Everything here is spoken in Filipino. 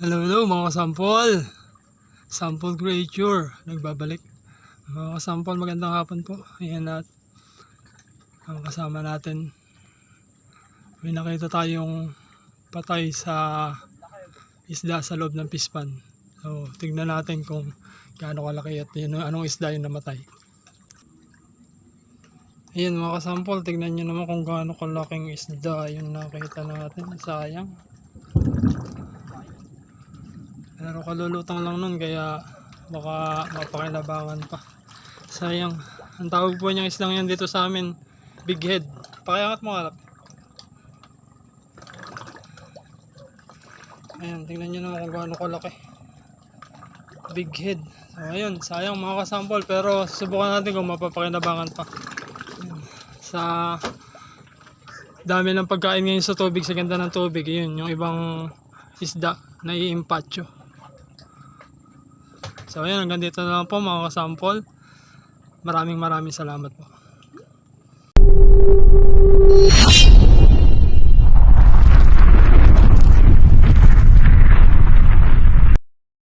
Hello mga kasampol. Sample creature nagbabalik. Mga kasampol, magandang hapon po. Ayan at ang kasama natin. May nakita tayong patay sa isda sa loob ng pispan. So tignan natin kung gaano kalaki at yun, anong isda yung namatay. Ayan mga kasampol, tignan nyo naman kung gaano kalaking isda yung nakita natin. Sayang. Pero kalulutang lang nun, kaya baka mapakinabangan pa. Sayang. Ang tawag po niyang islang yan dito sa amin, big head. Pakiangat mo kalap. Ayan, tingnan nyo naman kung gaano kalaki. Big head. So ayun, sayang mga kasampol, pero susubukan natin kung mapapakinabangan pa. Ayan. Sa dami ng pagkain ngayon sa tubig, sa ganda ng tubig, yun, yung ibang isda na i-impatcho. So ayan, hanggang dito na lang po mga kasampol. Maraming salamat po.